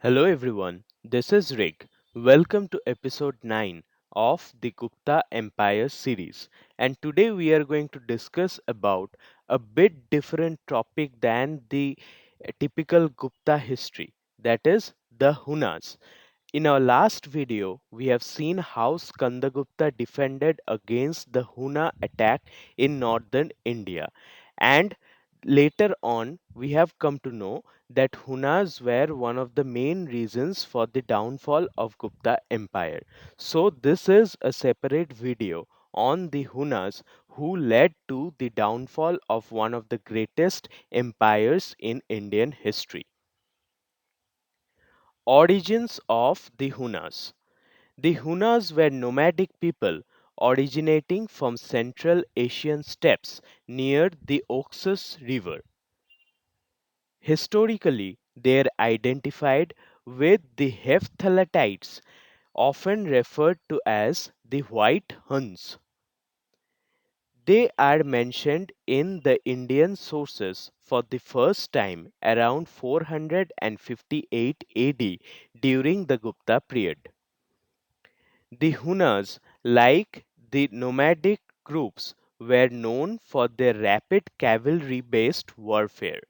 Hello everyone, this is Rick. Welcome to episode 9 of the Gupta Empire series. And today we are going to discuss about a bit different topic than the typical Gupta history, that is the Hunas. In our last video, we have seen how Skandagupta defended against the Huna attack in northern India. And later on, we have come to know that Hunas were one of the main reasons for the downfall of Gupta Empire. So this is a separate video on the Hunas who led to the downfall of one of the greatest empires in Indian history. Origins of the Hunas. The Hunas were nomadic people originating from Central Asian steppes near the Oxus River. Historically, they are identified with the Hephthalatites, often referred to as the White Huns. They are mentioned in the Indian sources for the first time around 458 AD during the Gupta period. The Hunas, like the nomadic groups, were known for their rapid cavalry based warfare.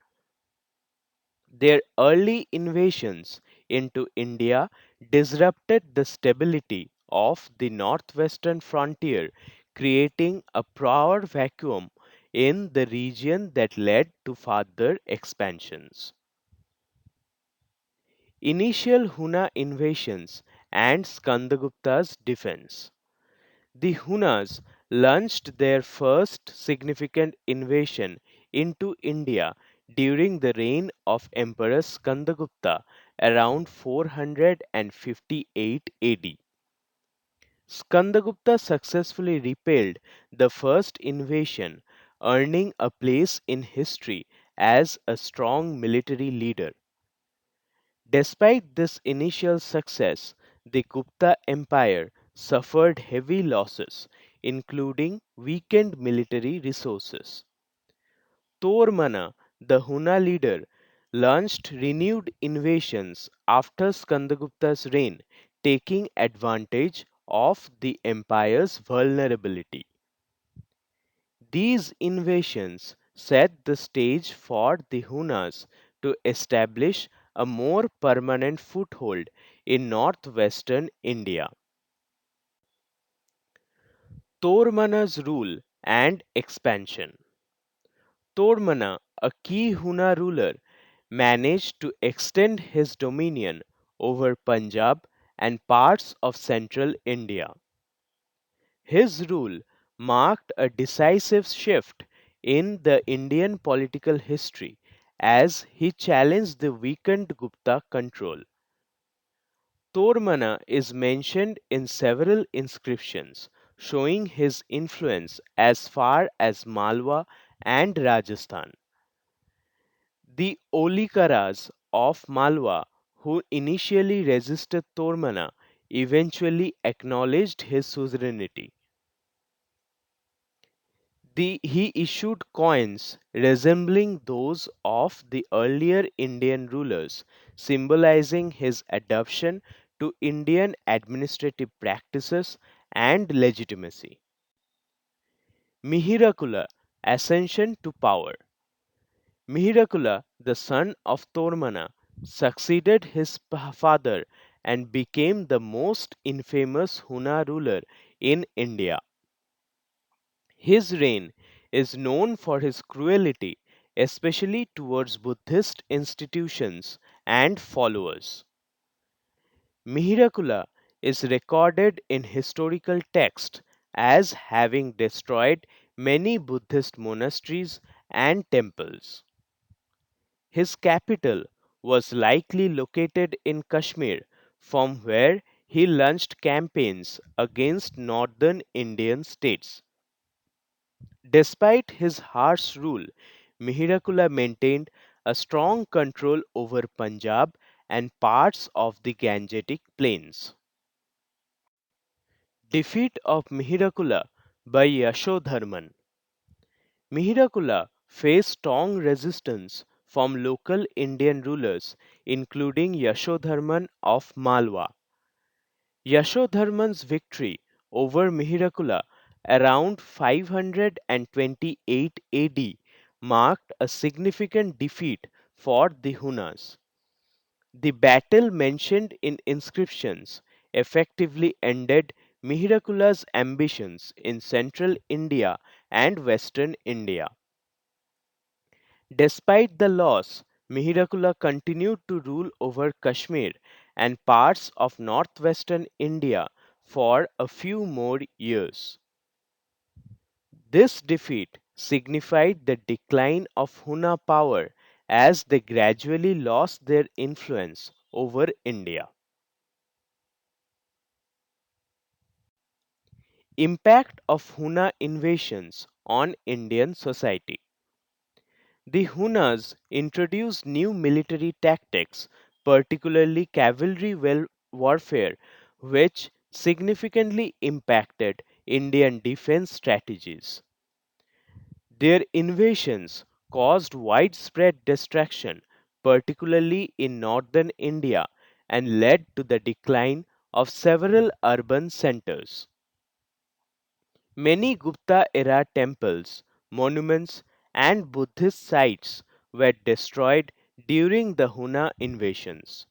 Their early invasions into India disrupted the stability of the northwestern frontier, creating a power vacuum in the region that led to further expansions. Initial Huna invasions and Skandagupta's defense. The Hunas launched their first significant invasion into India during the reign of Emperor Skandagupta around 458 AD. Skandagupta successfully repelled the first invasion, earning a place in history as a strong military leader. Despite this initial success, the Gupta Empire suffered heavy losses, including weakened military resources. Toramana, the Huna leader, launched renewed invasions after Skandagupta's reign, taking advantage of the empire's vulnerability. These invasions set the stage for the Hunas to establish a more permanent foothold in northwestern India. Tormana's rule and expansion. Tormana, a key Huna ruler, managed to extend his dominion over Punjab and parts of central India. His rule marked a decisive shift in the Indian political history as he challenged the weakened Gupta control. Tormana is mentioned in several inscriptions, showing his influence as far as Malwa and Rajasthan. The Olikaras of Malwa, who initially resisted Tormana, eventually acknowledged his suzerainty. He issued coins resembling those of the earlier Indian rulers, symbolizing his adoption to Indian administrative practices and legitimacy. Mihirakula, ascension to power. Mihirakula, the son of Tormana, succeeded his father and became the most infamous Huna ruler in India. His reign is known for his cruelty, especially towards Buddhist institutions and followers. Mihirakula is recorded in historical texts as having destroyed many Buddhist monasteries and temples. His capital was likely located in Kashmir, from where he launched campaigns against northern Indian states. Despite his harsh rule, Mihirakula maintained a strong control over Punjab and parts of the Gangetic Plains. Defeat of Mihirakula by Yashodharman. Mihirakula faced strong resistance from local Indian rulers, including Yashodharman of Malwa. Yashodharman's victory over Mihirakula around 528 AD marked a significant defeat for the Hunas. The battle mentioned in inscriptions effectively ended Mihirakula's ambitions in central India and western India. Despite the loss, Mihirakula continued to rule over Kashmir and parts of northwestern India for a few more years. This defeat signified the decline of Huna power as they gradually lost their influence over India. Impact of Huna invasions on Indian society. The Hunas introduced new military tactics, particularly cavalry warfare, which significantly impacted Indian defense strategies. Their invasions caused widespread destruction, particularly in northern India, and led to the decline of several urban centers. Many Gupta era temples, monuments, and Buddhist sites were destroyed during the Huna invasions.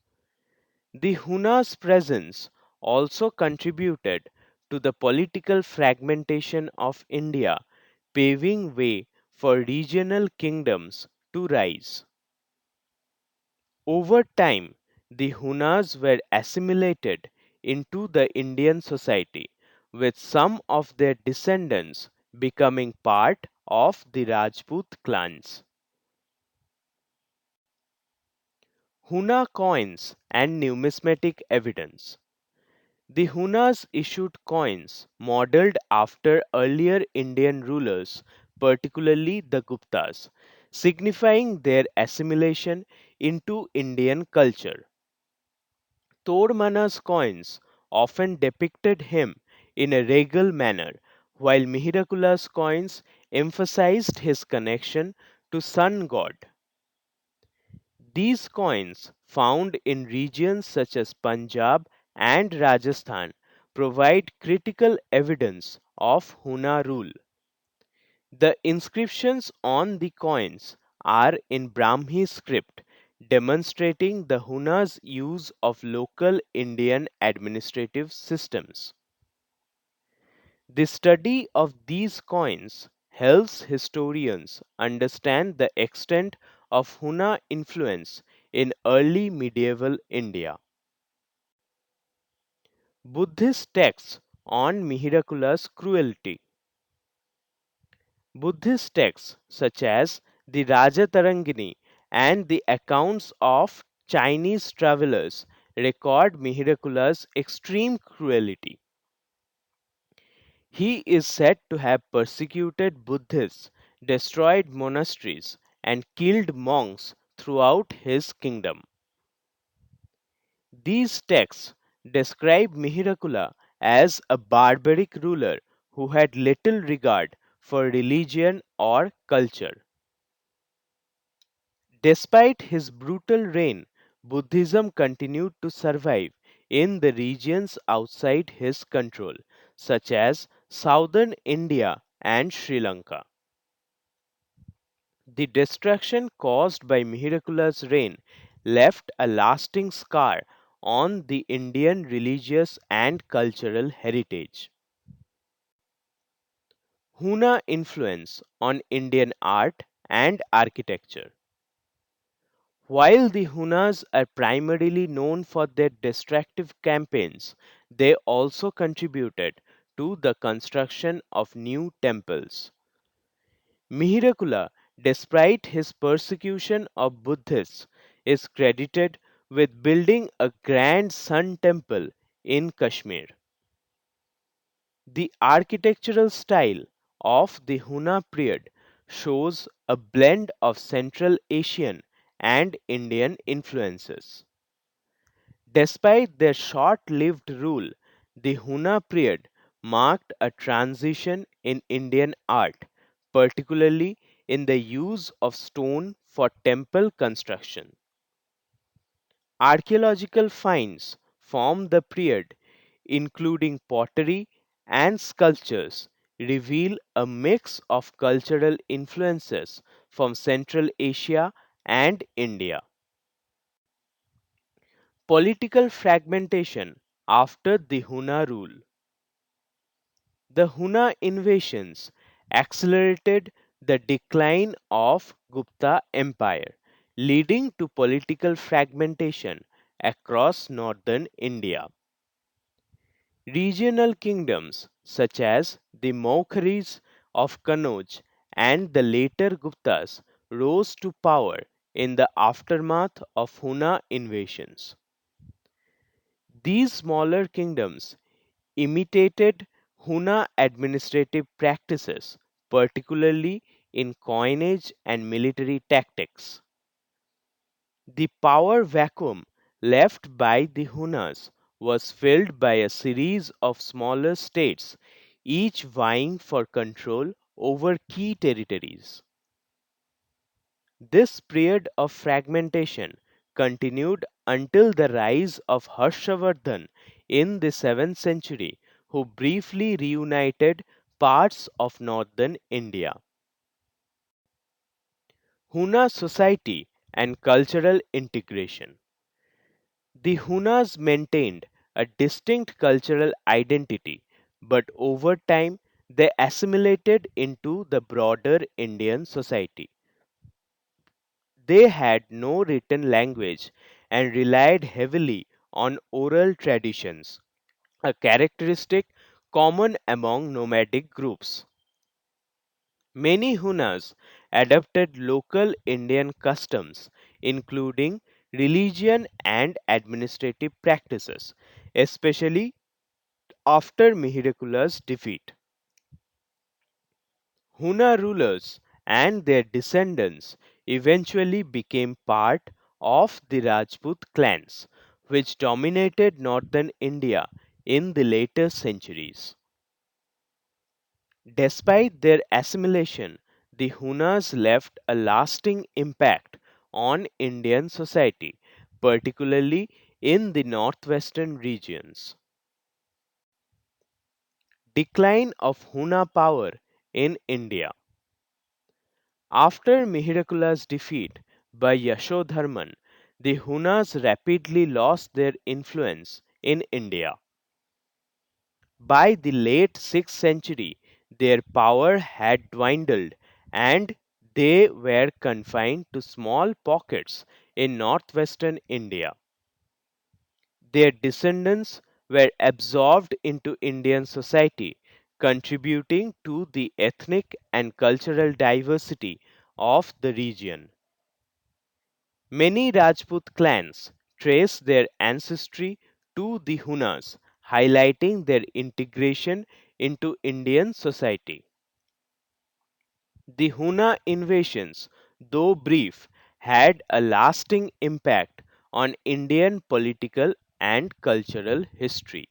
The Huna's presence also contributed to the political fragmentation of India, paving way for regional kingdoms to rise. Over time, the Hunas were assimilated into the Indian society, with some of their descendants becoming part of the Rajput clans. Huna coins and numismatic evidence. The Hunas issued coins modeled after earlier Indian rulers, particularly the Guptas, signifying their assimilation into Indian culture. Toramana's coins often depicted him in a regal manner, while Mihirakula's coins emphasized his connection to sun god. These coins, found in regions such as Punjab and Rajasthan, provide critical evidence of Huna rule. The inscriptions on the coins are in Brahmi script, demonstrating the Huna's use of local Indian administrative systems. The study of these coins helps historians understand the extent of Huna influence in early medieval India. Buddhist texts on Mihirakula's cruelty. Buddhist texts such as the Rajatarangini and the accounts of Chinese travelers record Mihirakula's extreme cruelty. He is said to have persecuted Buddhists, destroyed monasteries, and killed monks throughout his kingdom. These texts describe Mihirakula as a barbaric ruler who had little regard for religion or culture. Despite his brutal reign, Buddhism continued to survive in the regions outside his control, such as southern India and Sri Lanka. The destruction caused by Mihirakula's reign left a lasting scar on the Indian religious and cultural heritage. Huna influence on Indian art and architecture. While the Hunas are primarily known for their destructive campaigns, they also contributed to the construction of new temples. Mihirakula, despite his persecution of Buddhists, is credited with building a grand sun temple in Kashmir. The architectural style of the Huna period shows a blend of Central Asian and Indian influences. Despite their short lived rule, the Huna period marked a transition in Indian art, particularly in the use of stone for temple construction. Archaeological finds from the period, including pottery and sculptures, reveal a mix of cultural influences from Central Asia and India. Political fragmentation after the Huna rule. The Huna invasions accelerated the decline of Gupta Empire, leading to political fragmentation across northern India. Regional kingdoms such as the Maukharis of Kannauj and the later Guptas rose to power in the aftermath of Huna invasions. These smaller kingdoms imitated Huna administrative practices, particularly in coinage and military tactics. The power vacuum left by the Hunas was filled by a series of smaller states, each vying for control over key territories. This period of fragmentation continued until the rise of Harshavardhan in the 7th century, who briefly reunited parts of northern India. Huna society and cultural integration. The Hunas maintained a distinct cultural identity, but over time they assimilated into the broader Indian society. They had no written language and relied heavily on oral traditions, a characteristic common among nomadic groups. Many Hunas adopted local Indian customs, including religion and administrative practices, especially after Mihirakula's defeat. Huna rulers and their descendants eventually became part of the Rajput clans, which dominated northern India in the later centuries. Despite their assimilation, the Hunas left a lasting impact on Indian society, particularly in the northwestern regions. Decline of Huna power in India. After Mihirakula's defeat by Yashodharman, the Hunas rapidly lost their influence in India. By the late 6th century, their power had dwindled and they were confined to small pockets in northwestern India. Their descendants were absorbed into Indian society, contributing to the ethnic and cultural diversity of the region. Many Rajput clans trace their ancestry to the Hunas, highlighting their integration into Indian society. The Huna invasions, though brief, had a lasting impact on Indian political and cultural history.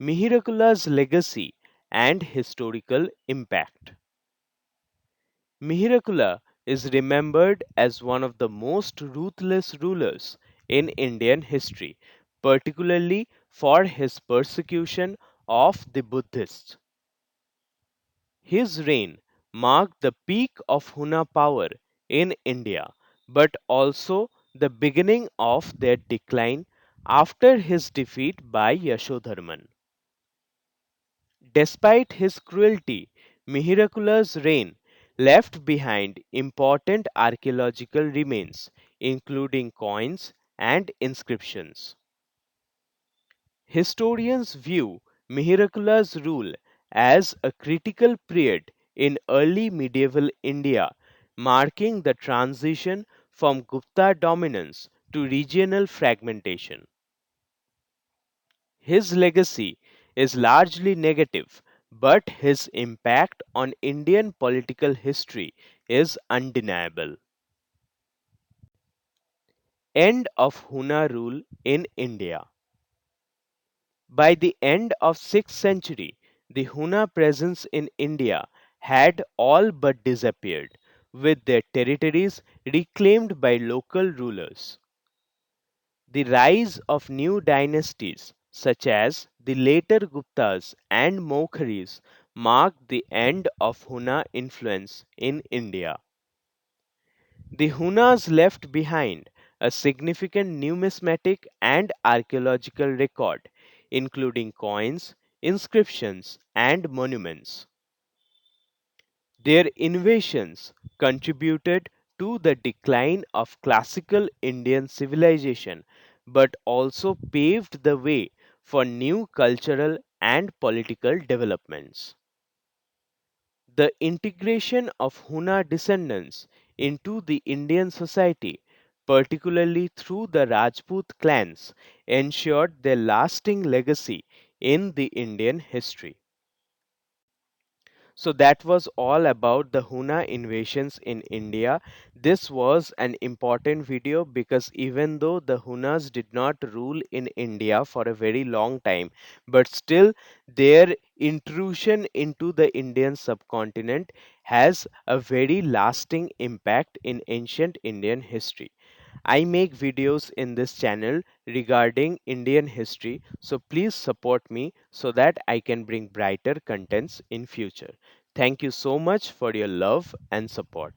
Mihirakula's legacy and historical impact. Mihirakula is remembered as one of the most ruthless rulers in Indian history, particularly for his persecution of the Buddhists. His reign marked the peak of Huna power in India, but also the beginning of their decline after his defeat by Yashodharman. Despite his cruelty, Mihirakula's reign left behind important archaeological remains, including coins and inscriptions. Historians view Mihirakula's rule as a critical period in early medieval India, marking the transition from Gupta dominance to regional fragmentation. His legacy is largely negative, but his impact on Indian political history is undeniable. End of Huna rule in India. By the end of 6th century, the Huna presence in India had all but disappeared, with their territories reclaimed by local rulers. The rise of new dynasties, such as the later Guptas and Mokharis, marked the end of Huna influence in India. The Hunas left behind a significant numismatic and archaeological record, including coins, inscriptions, and monuments. Their innovations contributed to the decline of classical Indian civilization but also paved the way for new cultural and political developments. The integration of Huna descendants into the Indian society, particularly through the Rajput clans, ensured their lasting legacy in the Indian history. So that was all about the Huna invasions in India. This was an important video because even though the Hunas did not rule in India for a very long time, but still their intrusion into the Indian subcontinent has a very lasting impact in ancient Indian history. I make videos in this channel regarding Indian history, so please support me so that I can bring brighter contents in future. Thank you so much for your love and support.